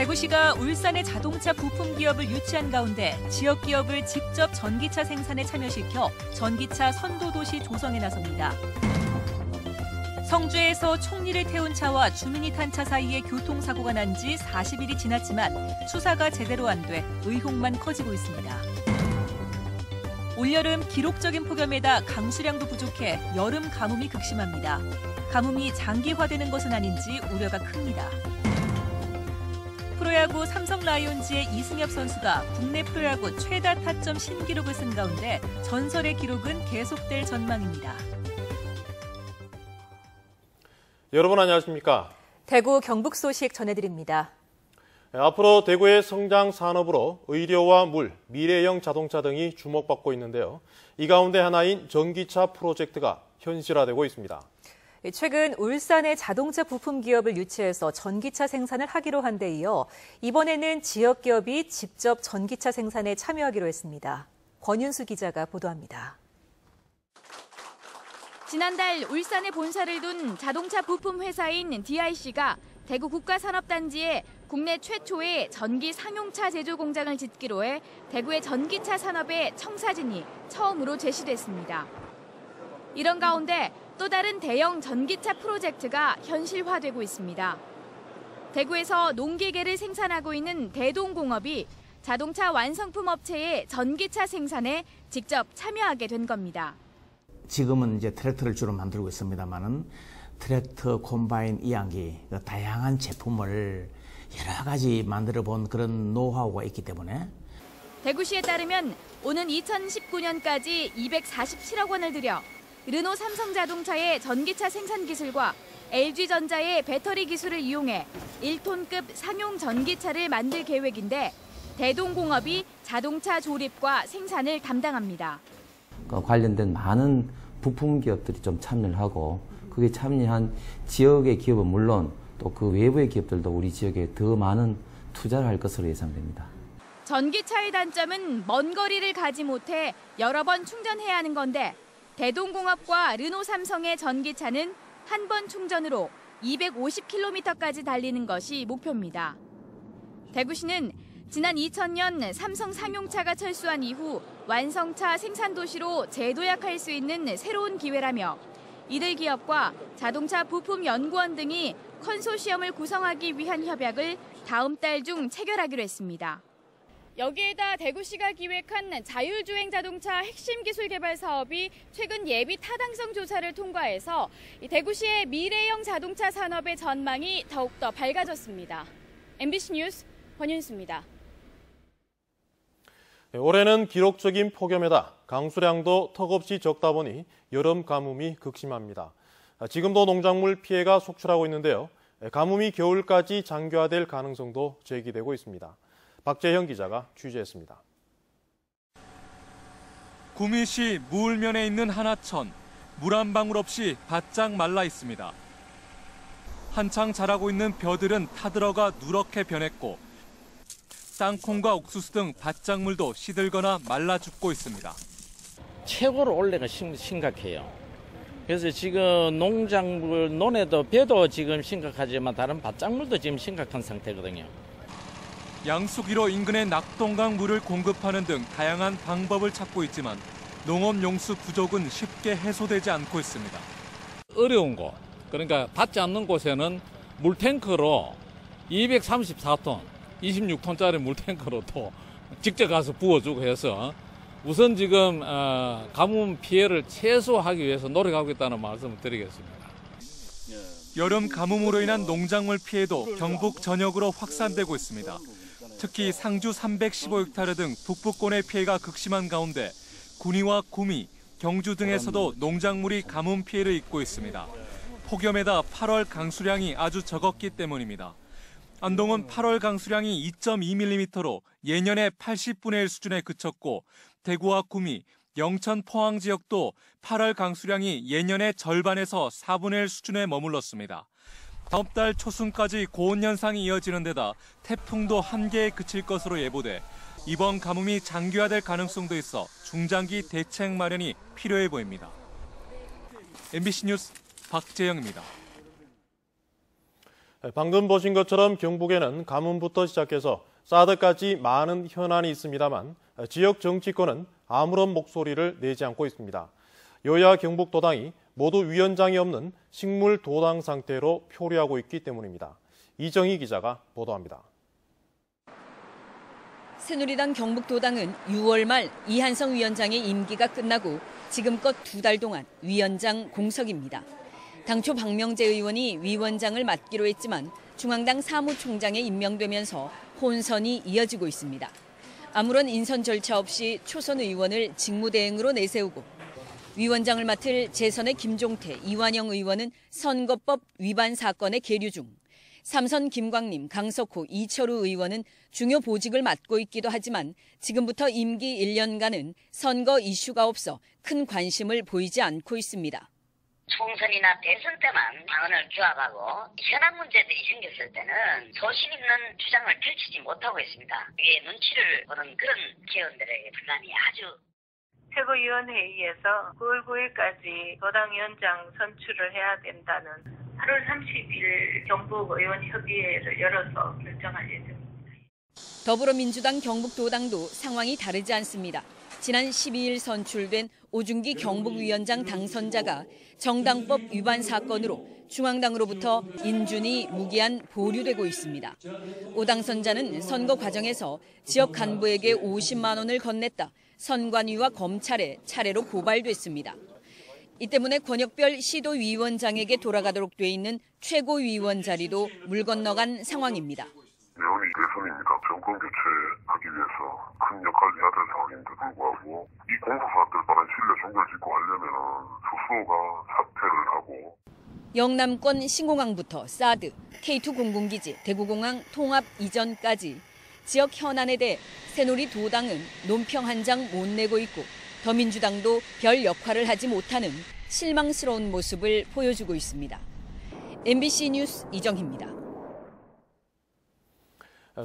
대구시가 울산의 자동차 부품 기업을 유치한 가운데 지역 기업을 직접 전기차 생산에 참여시켜 전기차 선도도시 조성에 나섭니다. 성주에서 총리를 태운 차와 주민이 탄 차 사이에 교통사고가 난 지 40일이 지났지만 수사가 제대로 안 돼 의혹만 커지고 있습니다. 올여름 기록적인 폭염에다 강수량도 부족해 여름 가뭄이 극심합니다. 가뭄이 장기화되는 것은 아닌지 우려가 큽니다. 프로야구 삼성 라이온즈의 이승엽 선수가 국내 프로야구 최다 타점 신기록을 쓴 가운데 전설의 기록은 계속될 전망입니다. 여러분 안녕하십니까? 대구 경북 소식 전해드립니다. 앞으로 대구의 성장 산업으로 의료와 물, 미래형 자동차 등이 주목받고 있는데요. 이 가운데 하나인 전기차 프로젝트가 현실화되고 있습니다. 최근 울산의 자동차 부품 기업을 유치해서 전기차 생산을 하기로 한 데 이어 이번에는 지역 기업이 직접 전기차 생산에 참여하기로 했습니다. 권윤수 기자가 보도합니다. 지난달 울산에 본사를 둔 자동차 부품 회사인 DIC가 대구 국가산업단지에 국내 최초의 전기 상용차 제조 공장을 짓기로 해 대구의 전기차 산업의 청사진이 처음으로 제시됐습니다. 이런 가운데 또 다른 대형 전기차 프로젝트가 현실화되고 있습니다. 대구에서 농기계를 생산하고 있는 대동공업이 자동차 완성품 업체의 전기차 생산에 직접 참여하게 된 겁니다. 지금은 이제 트랙터를 주로 만들고 있습니다만은 트랙터, 콤바인, 이항기 다양한 제품을 여러 가지 만들어 본 그런 노하우가 있기 때문에 대구시에 따르면 오는 2019년까지 247억 원을 들여 르노 삼성자동차의 전기차 생산 기술과 LG전자의 배터리 기술을 이용해 1톤급 상용 전기차를 만들 계획인데 대동공업이 자동차 조립과 생산을 담당합니다. 관련된 많은 부품 기업들이 좀 참여를 하고 그게 참여한 지역의 기업은 물론 또 그 외부의 기업들도 우리 지역에 더 많은 투자를 할 것으로 예상됩니다. 전기차의 단점은 먼 거리를 가지 못해 여러 번 충전해야 하는 건데 대동공업과 르노 삼성의 전기차는 한 번 충전으로 250km까지 달리는 것이 목표입니다. 대구시는 지난 2000년 삼성 상용차가 철수한 이후 완성차 생산 도시로 재도약할 수 있는 새로운 기회라며 이들 기업과 자동차 부품 연구원 등이 컨소시엄을 구성하기 위한 협약을 다음 달 중 체결하기로 했습니다. 여기에다 대구시가 기획한 자율주행 자동차 핵심 기술 개발 사업이 최근 예비 타당성 조사를 통과해서 대구시의 미래형 자동차 산업의 전망이 더욱더 밝아졌습니다. MBC 뉴스 권윤수입니다. 올해는 기록적인 폭염에다 강수량도 턱없이 적다 보니 여름 가뭄이 극심합니다. 지금도 농작물 피해가 속출하고 있는데요. 가뭄이 겨울까지 장기화될 가능성도 제기되고 있습니다. 박재형 기자가 취재했습니다. 구미시 무을면에 있는 하나천, 물 한 방울 없이 바짝 말라 있습니다. 한창 자라고 있는 벼들은 타들어가 누렇게 변했고 땅콩과 옥수수 등 밭작물도 시들거나 말라 죽고 있습니다. 최고로 올해가 심각해요. 그래서 지금 농작물, 논에도 벼도 지금 심각하지만 다른 밭작물도 지금 심각한 상태거든요. 양수기로 인근의 낙동강 물을 공급하는 등 다양한 방법을 찾고 있지만 농업용수 부족은 쉽게 해소되지 않고 있습니다. 어려운 곳, 그러니까 닿지 않는 곳에는 물탱크로 234톤, 26톤짜리 물탱크로 또 직접 가서 부어주고 해서 우선 지금 가뭄 피해를 최소화하기 위해서 노력하고 있다는 말씀을 드리겠습니다. 여름 가뭄으로 인한 농작물 피해도 경북 전역으로 확산되고 있습니다. 특히 상주 315헥타르 등 북부권의 피해가 극심한 가운데 군위와 구미, 경주 등에서도 농작물이 가뭄 피해를 입고 있습니다. 폭염에다 8월 강수량이 아주 적었기 때문입니다. 안동은 8월 강수량이 2.2mm로 예년의 80분의 1 수준에 그쳤고 대구와 구미, 영천, 포항 지역도 8월 강수량이 예년의 절반에서 4분의 1 수준에 머물렀습니다. 다음 달 초순까지 고온 현상이 이어지는 데다 태풍도 한계에 그칠 것으로 예보돼 이번 가뭄이 장기화될 가능성도 있어 중장기 대책 마련이 필요해 보입니다. MBC 뉴스 박재영입니다. 방금 보신 것처럼 경북에는 가뭄부터 시작해서 사드까지 많은 현안이 있습니다만 지역 정치권은 아무런 목소리를 내지 않고 있습니다. 여야 경북도당이 모두 위원장이 없는 식물도당 상태로 표류하고 있기 때문입니다. 이정희 기자가 보도합니다. 새누리당 경북도당은 6월 말 이한성 위원장의 임기가 끝나고 지금껏 2달 동안 위원장 공석입니다. 당초 박명재 의원이 위원장을 맡기로 했지만 중앙당 사무총장에 임명되면서 혼선이 이어지고 있습니다. 아무런 인선 절차 없이 초선 의원을 직무대행으로 내세우고 위원장을 맡을 재선의 김종태, 이완영 의원은 선거법 위반 사건에 계류 중, 삼선 김광림, 강석호, 이철우 의원은 중요 보직을 맡고 있기도 하지만 지금부터 임기 1년간은 선거 이슈가 없어 큰 관심을 보이지 않고 있습니다. 총선이나 대선 때만 당원을 규합하고 현안 문제들이 생겼을 때는 소신 있는 주장을 펼치지 못하고 있습니다. 위에 눈치를 보는 그런 기원들에게 불만이 아주. 최고위원회의에서 9월 9일까지 도당위원장 선출을 해야 된다는 8월 30일 경북의원협의회를 열어서 결정할 예정입니다. 더불어민주당 경북도당도 상황이 다르지 않습니다. 지난 12일 선출된 오준기 경북위원장 당선자가 정당법 위반 사건으로 중앙당으로부터 인준이 무기한 보류되고 있습니다. 오 당선자는 선거 과정에서 지역 간부에게 50만 원을 건넸다 선관위와 검찰에 차례로 고발됐습니다. 이 때문에 권역별 시도위원장에게 돌아가도록 돼 있는 최고위원 자리도 물 건너간 상황입니다. 내년이 대선이니까 정권 교체하기 위해서 큰 역할을 해야 될 상황인데도 불구하고 이 공소사들 바른 신뢰 종결 짓고 하려면 스스로가 사퇴를 하고 영남권 신공항부터 사드, K2 공군기지, 대구공항 통합 이전까지 지역 현안에 대해 새누리 도당은 논평 한 장 못 내고 있고 더민주당도 별 역할을 하지 못하는 실망스러운 모습을 보여주고 있습니다. MBC 뉴스 이정희입니다.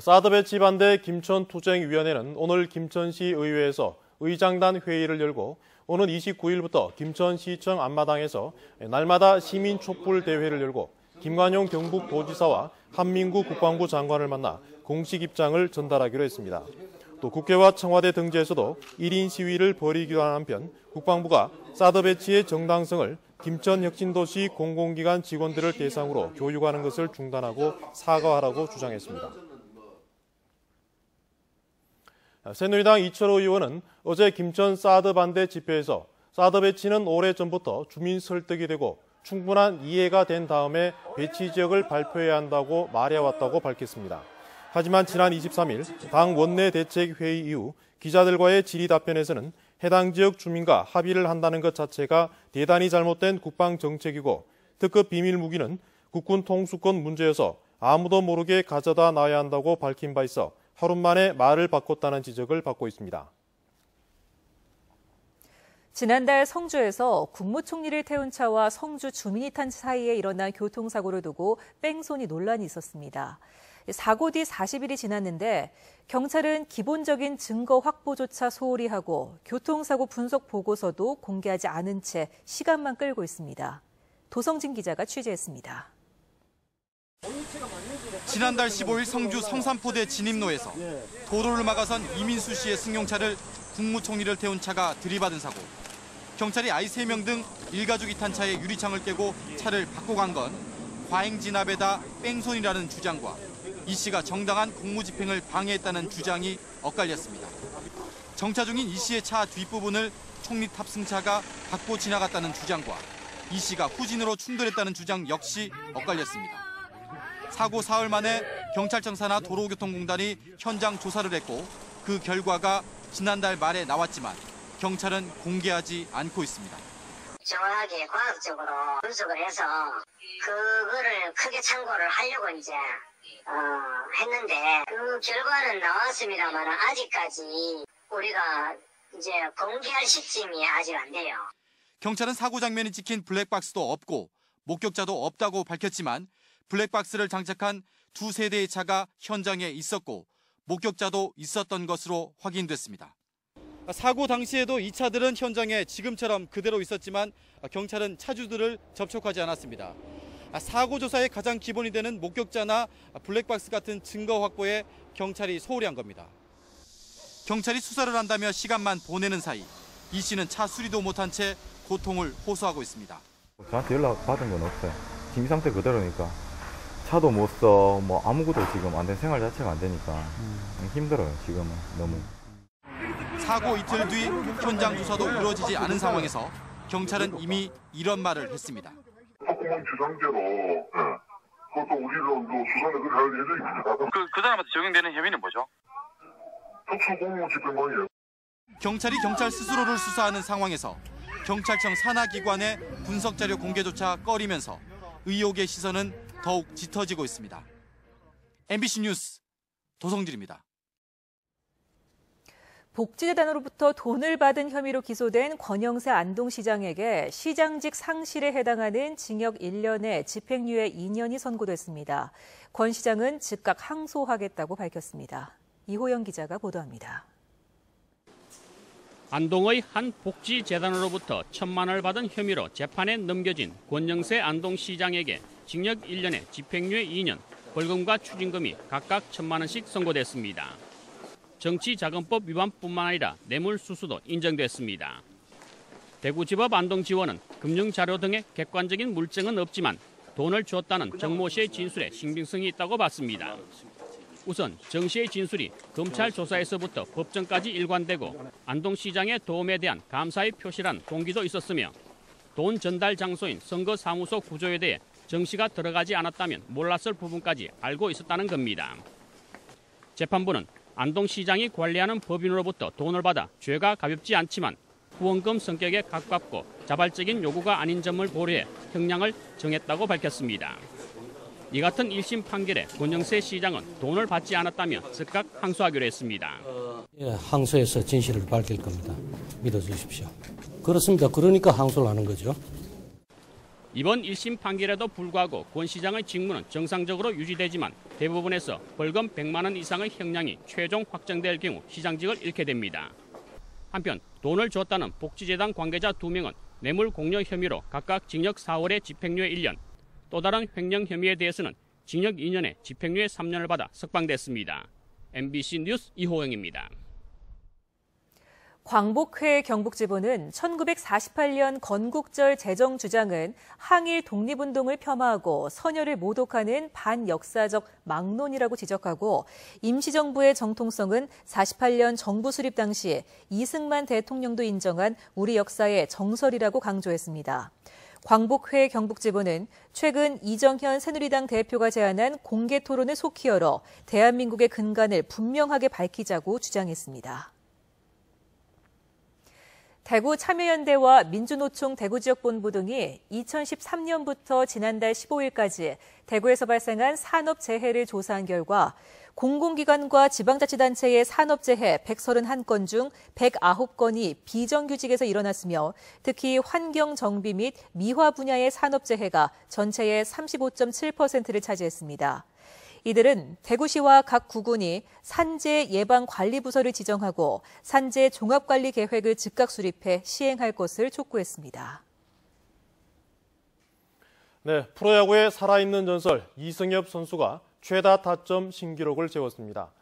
사드 배치 반대 김천투쟁위원회는 오늘 김천시 의회에서 의장단 회의를 열고 오는 29일부터 김천시청 앞마당에서 날마다 시민 촛불 대회를 열고 김관용 경북도지사와 한민구 국방부 장관을 만나 공식 입장을 전달하기로 했습니다. 또 국회와 청와대 등지에서도 1인 시위를 벌이기도 한 한편 국방부가 사드 배치의 정당성을 김천혁신도시 공공기관 직원들을 대상으로 교육하는 것을 중단하고 사과하라고 주장했습니다. 새누리당 이철우 의원은 어제 김천 사드 반대 집회에서 사드 배치는 오래전부터 주민 설득이 되고 충분한 이해가 된 다음에 배치 지역을 발표해야 한다고 말해왔다고 밝혔습니다. 하지만 지난 23일 당 원내 대책 회의 이후 기자들과의 질의 답변에서는 해당 지역 주민과 합의를 한다는 것 자체가 대단히 잘못된 국방 정책이고 특급 비밀 무기는 국군 통수권 문제여서 아무도 모르게 가져다 놔야 한다고 밝힌 바 있어 하루 만에 말을 바꿨다는 지적을 받고 있습니다. 지난달 성주에서 국무총리를 태운 차와 성주 주민이 탄 사이에 일어난 교통사고를 두고 뺑소니 논란이 있었습니다. 사고 뒤 40일이 지났는데 경찰은 기본적인 증거 확보조차 소홀히 하고 교통사고 분석 보고서도 공개하지 않은 채 시간만 끌고 있습니다. 도성진 기자가 취재했습니다. 지난달 15일 성주 성산포대 진입로에서 도로를 막아선 이민수 씨의 승용차를 국무총리를 태운 차가 들이받은 사고. 경찰이 아이 3명 등 일가족이 탄 차의 유리창을 깨고 차를 바꿔 간 건 과잉 진압에다 뺑소니라는 주장과 이 씨가 정당한 공무집행을 방해했다는 주장이 엇갈렸습니다. 정차 중인 이 씨의 차 뒷부분을 총리 탑승차가 밟고 지나갔다는 주장과 이 씨가 후진으로 충돌했다는 주장 역시 엇갈렸습니다. 사고 사흘 만에 경찰청 산하 도로교통공단이 현장 조사를 했고 그 결과가 지난달 말에 나왔지만 경찰은 공개하지 않고 있습니다. 정확하게 과학적으로 분석을 해서 그거를 크게 참고를 하려고 이제 했는데 그 결과는 나왔습니다만 아직까지 우리가 이제 공개할 시점이 아직 안 돼요. 경찰은 사고 장면이 찍힌 블랙박스도 없고 목격자도 없다고 밝혔지만 블랙박스를 장착한 2세대의 차가 현장에 있었고 목격자도 있었던 것으로 확인됐습니다. 사고 당시에도 이 차들은 현장에 지금처럼 그대로 있었지만 경찰은 차주들을 접촉하지 않았습니다. 사고 조사의 가장 기본이 되는 목격자나 블랙박스 같은 증거 확보에 경찰이 소홀히 한 겁니다. 경찰이 수사를 한다며 시간만 보내는 사이 이 씨는 차 수리도 못한 채 고통을 호소하고 있습니다. 저한테 연락 받은 건 없어요. 지금 이 상태 그대로니까 차도 못 써, 뭐 아무것도 지금 안 된 생활 자체가 안 되니까 힘들어요. 지금은 너무. 사고 이틀 뒤 현장 조사도 이루어지지 않은 상황에서 경찰은 이미 이런 말을 했습니다. 조그만 주장대로 그것도 우리도 수사를 그렇게 할 예정입니다. 그 사람한테 적용되는 혐의는 뭐죠? 특수공무 집행방해요. 경찰이 경찰 스스로를 수사하는 상황에서 경찰청 산하기관의 분석자료 공개조차 꺼리면서 의혹의 시선은 더욱 짙어지고 있습니다. MBC 뉴스 도성질입니다. 복지재단으로부터 돈을 받은 혐의로 기소된 권영세 안동시장에게 시장직 상실에 해당하는 징역 1년에 집행유예 2년이 선고됐습니다. 권 시장은 즉각 항소하겠다고 밝혔습니다. 이호영 기자가 보도합니다. 안동의 한 복지재단으로부터 1,000만 원을 받은 혐의로 재판에 넘겨진 권영세 안동시장에게 징역 1년에 집행유예 2년, 벌금과 추징금이 각각 1,000만 원씩 선고됐습니다. 정치자금법 위반뿐만 아니라 뇌물수수도 인정됐습니다. 대구지법 안동지원은 금융자료 등의 객관적인 물증은 없지만 돈을 줬다는 정모 씨의 진술에 신빙성이 있다고 봤습니다. 우선 정 씨의 진술이 검찰 조사에서부터 법정까지 일관되고 안동시장의 도움에 대한 감사의 표시란 동기도 있었으며 돈 전달 장소인 선거사무소 구조에 대해 정 씨가 들어가지 않았다면 몰랐을 부분까지 알고 있었다는 겁니다. 재판부는 안동시장이 관리하는 법인으로부터 돈을 받아 죄가 가볍지 않지만 후원금 성격에 가깝고 자발적인 요구가 아닌 점을 고려해 형량을 정했다고 밝혔습니다. 이 같은 1심 판결에 권영세 시장은 돈을 받지 않았다며 즉각 항소하기로 했습니다. 항소해서 진실을 밝힐 겁니다. 믿어주십시오. 그렇습니다. 그러니까 항소를 하는 거죠. 이번 1심 판결에도 불구하고 권 시장의 직무는 정상적으로 유지되지만 대부분에서 벌금 100만 원 이상의 형량이 최종 확정될 경우 시장직을 잃게 됩니다. 한편 돈을 줬다는 복지재단 관계자 2명은 뇌물 공여 혐의로 각각 징역 4월에 집행유예 1년, 또 다른 횡령 혐의에 대해서는 징역 2년에 집행유예 3년을 받아 석방됐습니다. MBC 뉴스 이호영입니다. 광복회 경북지부는 1948년 건국절 제정 주장은 항일 독립운동을 폄하하고 선열을 모독하는 반역사적 막론이라고 지적하고 임시정부의 정통성은 48년 정부 수립 당시 이승만 대통령도 인정한 우리 역사의 정설이라고 강조했습니다. 광복회 경북지부는 최근 이정현 새누리당 대표가 제안한 공개 토론을 속히 열어 대한민국의 근간을 분명하게 밝히자고 주장했습니다. 대구 참여연대와 민주노총 대구지역본부 등이 2013년부터 지난달 15일까지 대구에서 발생한 산업재해를 조사한 결과 공공기관과 지방자치단체의 산업재해 131건 중 109건이 비정규직에서 일어났으며 특히 환경정비 및 미화 분야의 산업재해가 전체의 35.7%를 차지했습니다. 이들은 대구시와 각 구군이 산재 예방관리부서를 지정하고 산재 종합관리 계획을 즉각 수립해 시행할 것을 촉구했습니다. 네, 프로야구의 살아있는 전설 이승엽 선수가 최다 타점 신기록을 세웠습니다.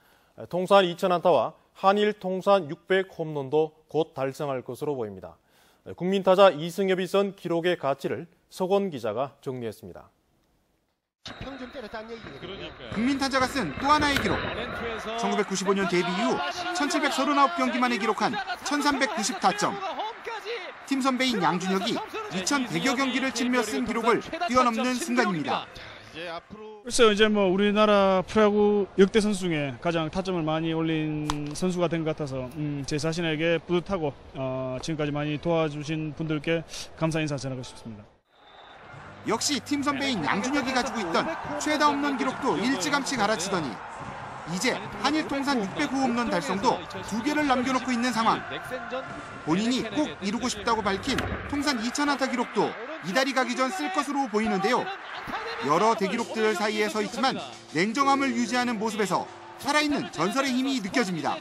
통산 2000안타와 한일 통산 600홈런도 곧 달성할 것으로 보입니다. 국민타자 이승엽이 쓴 기록의 가치를 석원 기자가 정리했습니다. 국민타자가 쓴 또 하나의 기록. 1995년 데뷔 이후 1739경기만에 기록한 1390타점. 팀 선배인 양준혁이 2100여 경기를 치르며 쓴 기록을 뛰어넘는 순간입니다. 글쎄요, 이제 우리나라 프로야구 역대 선수 중에 가장 타점을 많이 올린 선수가 된 것 같아서 제 자신에게 뿌듯하고 지금까지 많이 도와주신 분들께 감사 인사 전하고 싶습니다. 역시 팀 선배인 양준혁이 가지고 있던 최다 홈런 기록도 일찌감치 갈아치더니 이제 한일 통산 600호 홈런 달성도 2개를 남겨놓고 있는 상황. 본인이 꼭 이루고 싶다고 밝힌 통산 2000안타 기록도 이달이 가기 전 쓸 것으로 보이는데요. 여러 대기록들 사이에 서 있지만 냉정함을 유지하는 모습에서 살아있는 전설의 힘이 느껴집니다.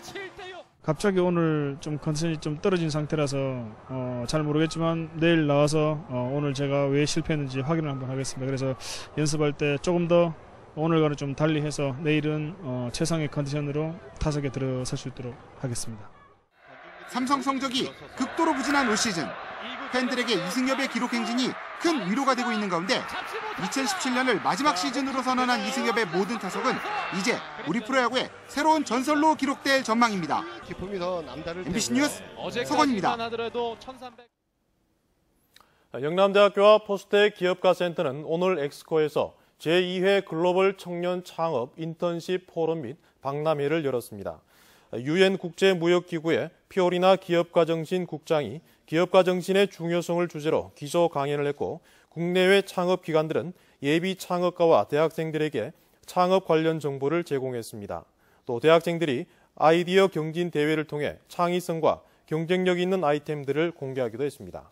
갑자기 오늘 좀 컨디션이 좀 떨어진 상태라서 잘 모르겠지만 내일 나와서 오늘 제가 왜 실패했는지 확인을 한번 하겠습니다. 그래서 연습할 때 조금 더 오늘과는 좀 달리해서 내일은 최상의 컨디션으로 타석에 들어설 수 있도록 하겠습니다. 삼성 성적이 극도로 부진한 올 시즌. 팬들에게 이승엽의 기록 행진이 큰 위로가 되고 있는 가운데 2017년을 마지막 시즌으로 선언한 이승엽의 모든 타석은 이제 우리 프로야구의 새로운 전설로 기록될 전망입니다. MBC 뉴스 서건입니다. 영남대학교와 포스텍 기업가센터는 오늘 엑스코에서 제2회 글로벌 청년 창업 인턴십 포럼 및 박람회를 열었습니다. 유엔 국제무역기구의 피오리나 기업가정신 국장이 기업가정신의 중요성을 주제로 기조 강연을 했고, 국내외 창업기관들은 예비 창업가와 대학생들에게 창업 관련 정보를 제공했습니다. 또 대학생들이 아이디어 경진 대회를 통해 창의성과 경쟁력 있는 아이템들을 공개하기도 했습니다.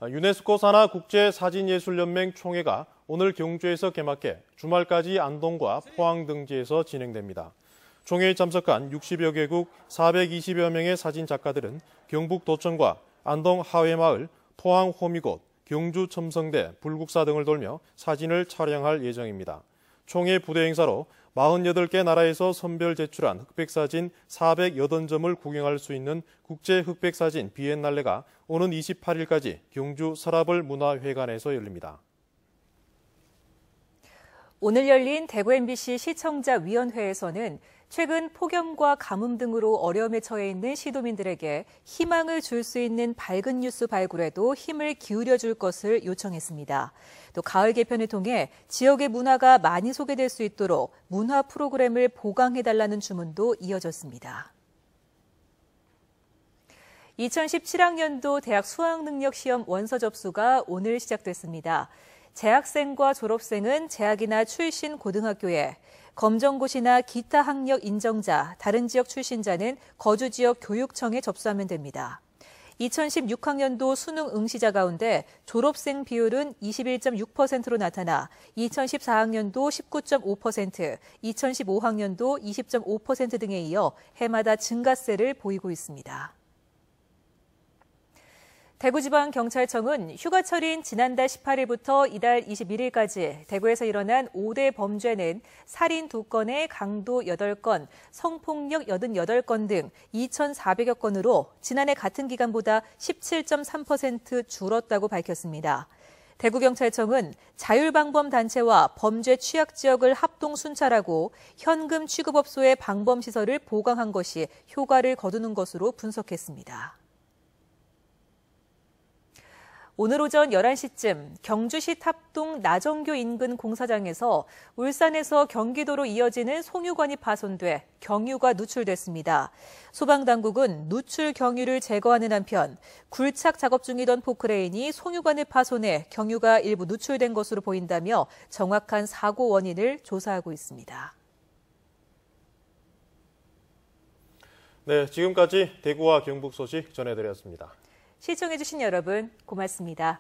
유네스코 산하 국제사진예술연맹 총회가 오늘 경주에서 개막해 주말까지 안동과 포항 등지에서 진행됩니다. 총회에 참석한 60여 개국 420여 명의 사진 작가들은 경북도청과 안동 하회마을, 포항 호미곶, 경주 첨성대, 불국사 등을 돌며 사진을 촬영할 예정입니다. 총회 부대 행사로 48개 나라에서 선별 제출한 흑백사진 480점을 구경할 수 있는 국제흑백사진 비엔날레가 오는 28일까지 경주 서라벌 문화회관에서 열립니다. 오늘 열린 대구 MBC 시청자위원회에서는 최근 폭염과 가뭄 등으로 어려움에 처해 있는 시도민들에게 희망을 줄 수 있는 밝은 뉴스 발굴에도 힘을 기울여 줄 것을 요청했습니다. 또 가을 개편을 통해 지역의 문화가 많이 소개될 수 있도록 문화 프로그램을 보강해달라는 주문도 이어졌습니다. 2017학년도 대학 수학능력시험 원서 접수가 오늘 시작됐습니다. 재학생과 졸업생은 재학이나 출신 고등학교에, 검정고시나 기타 학력 인정자, 다른 지역 출신자는 거주 지역 교육청에 접수하면 됩니다. 2016학년도 수능 응시자 가운데 졸업생 비율은 21.6%로 나타나 2014학년도 19.5%, 2015학년도 20.5% 등에 이어 해마다 증가세를 보이고 있습니다. 대구지방경찰청은 휴가철인 지난달 18일부터 이달 21일까지 대구에서 일어난 5대 범죄는 살인 2건에 강도 8건, 성폭력 88건 등 2,400여 건으로 지난해 같은 기간보다 17.3% 줄었다고 밝혔습니다. 대구경찰청은 자율방범단체와 범죄 취약지역을 합동 순찰하고 현금 취급업소의 방범시설을 보강한 것이 효과를 거두는 것으로 분석했습니다. 오늘 오전 11시쯤 경주시 탑동 나정교 인근 공사장에서 울산에서 경기도로 이어지는 송유관이 파손돼 경유가 누출됐습니다. 소방당국은 누출 경유를 제거하는 한편 굴착 작업 중이던 포크레인이 송유관을 파손해 경유가 일부 누출된 것으로 보인다며 정확한 사고 원인을 조사하고 있습니다. 네, 지금까지 대구와 경북 소식 전해드렸습니다. 시청해주신 여러분 고맙습니다.